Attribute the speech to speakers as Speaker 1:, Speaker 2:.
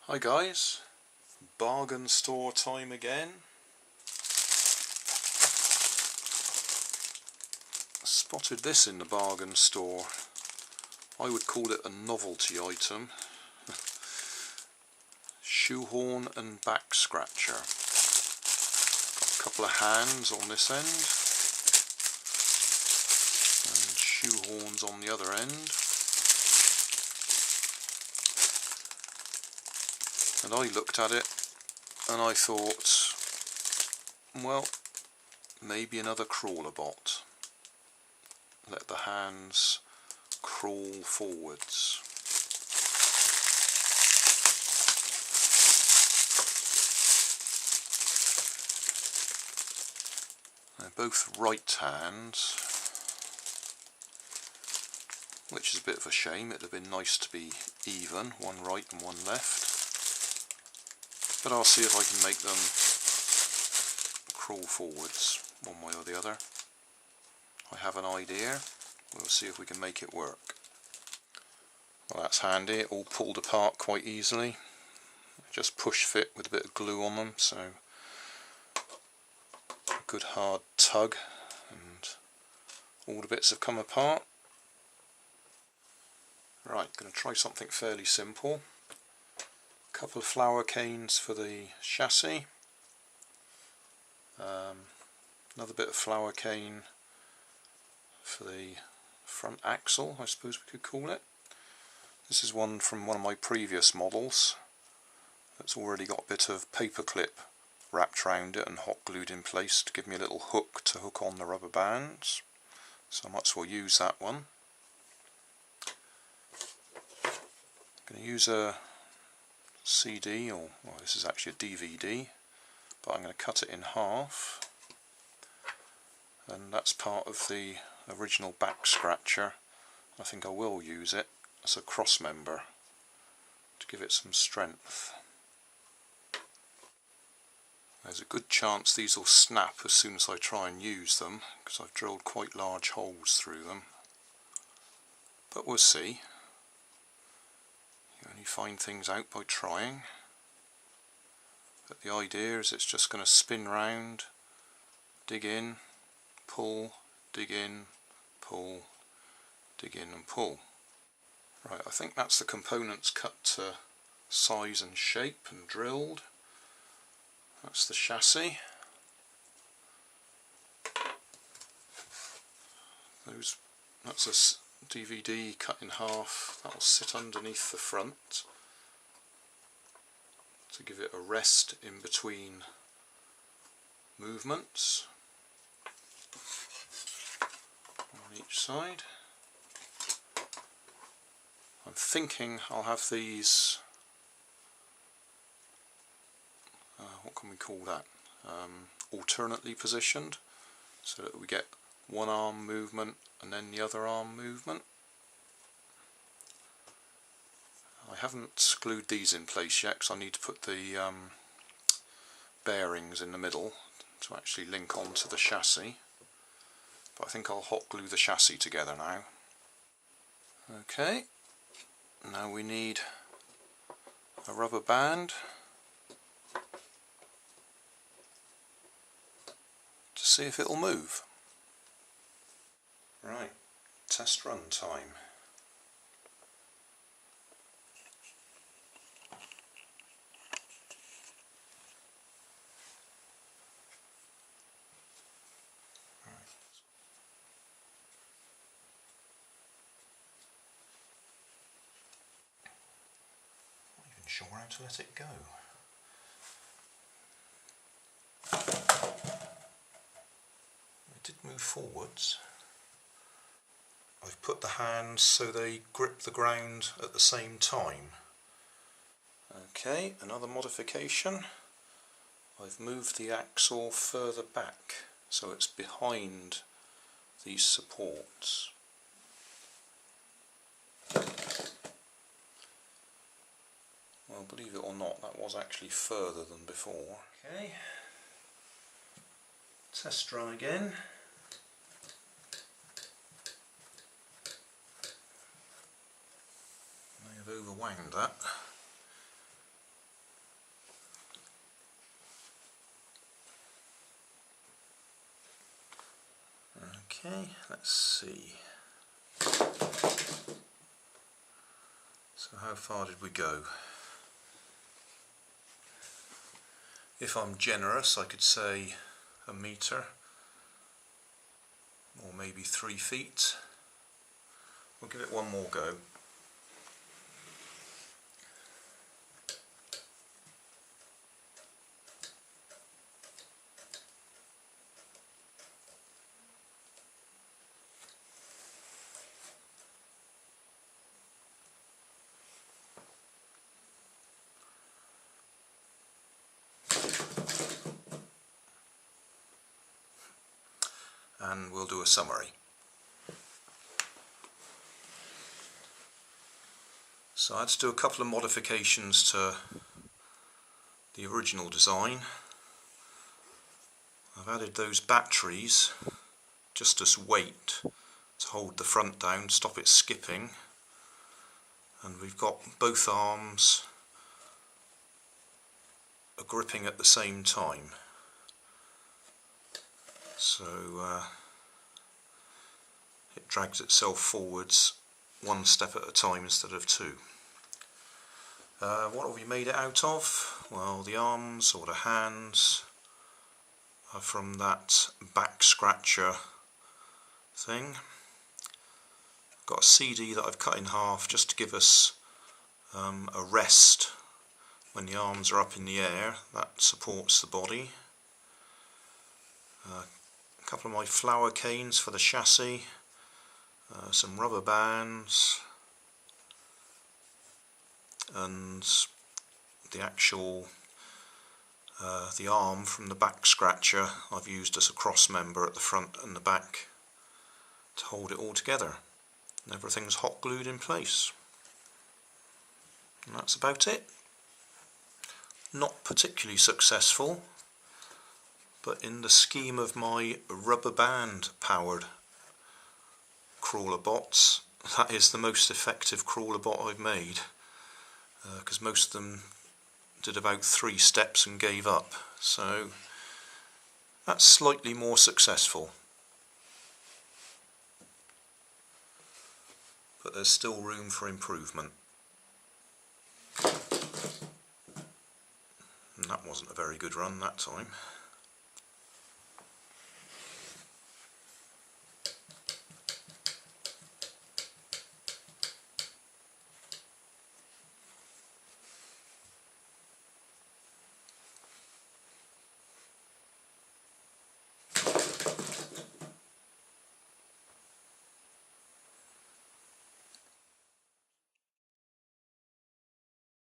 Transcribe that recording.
Speaker 1: Hi guys, bargain store time again. Spotted this in the bargain store. I would call it a novelty item. Shoehorn and back scratcher. Got a couple of hands on this end and shoehorns on the other end. And I looked at it and I thought, well, maybe another Crawlerbot. Let the hands crawl forwards. They're both right hands, which is a bit of a shame. It'd have been nice to be even, one right and one left. But I'll see if I can make them crawl forwards one way or the other. I have an idea. We'll see if we can make it work. Well, that's handy. It all pulled apart quite easily. Just push fit with a bit of glue on them, so a good hard tug and all the bits have come apart. Right, going to try something fairly simple. Couple of flower canes for the chassis, another bit of flower cane for the front axle, I suppose we could call it. This is one from one of my previous models that's already got a bit of paper clip wrapped around it and hot glued in place to give me a little hook to hook on the rubber bands, so I might as well use that one. I'm going to use a CD, or well, this is actually a DVD, but I'm going to cut it in half, and that's part of the original back scratcher. I think I will use it as a cross member to give it some strength. There's a good chance these will snap as soon as I try and use them, because I've drilled quite large holes through them, but we'll see. You only find things out by trying. But the idea is it's just going to spin round, dig in, pull, dig in, pull, dig in and pull. Right, I think that's the components cut to size and shape and drilled. That's the chassis. That's a DVD cut in half. That'll sit underneath the front to give it a rest in between movements on each side. I'm thinking I'll have these, what can we call that, alternately positioned, so that we get one arm movement and then the other arm movement. I haven't glued these in place yet because I need to put the bearings in the middle to actually link onto the chassis, but I think I'll hot glue the chassis together now. Okay, now we need a rubber band to see if it'll move. Right, test run time. Not even sure how to let it go. It did move forwards. I've put the hands so they grip the ground at the same time. Okay, another modification. I've moved the axle further back so it's behind these supports. Well, believe it or not, that was actually further than before. Okay, test run again. May have overwanged that. Okay, let's see. So how far did we go? If I'm generous, I could say a metre, or maybe 3 feet. We'll give it one more go. And we'll do a summary. So I had to do a couple of modifications to the original design. I've added those batteries just as weight to hold the front down, stop it skipping, and we've got both arms are gripping at the same time. So it drags itself forwards one step at a time instead of two. What have we made it out of? Well, the arms or the hands are from that Backscratcher thing. I've got a CD that I've cut in half just to give us a rest when the arms are up in the air. That supports the body. A couple of my flower canes for the chassis, some rubber bands, and the actual the arm from the Backscratcher I've used as a cross member at the front and the back to hold it all together, and everything's hot glued in place, and that's about it. Not particularly successful, but in the scheme of my rubber band powered crawlerbots, that is the most effective crawlerbot I've made, because most of them did about 3 steps and gave up, so that's slightly more successful. But there's still room for improvement. And that wasn't a very good run that time.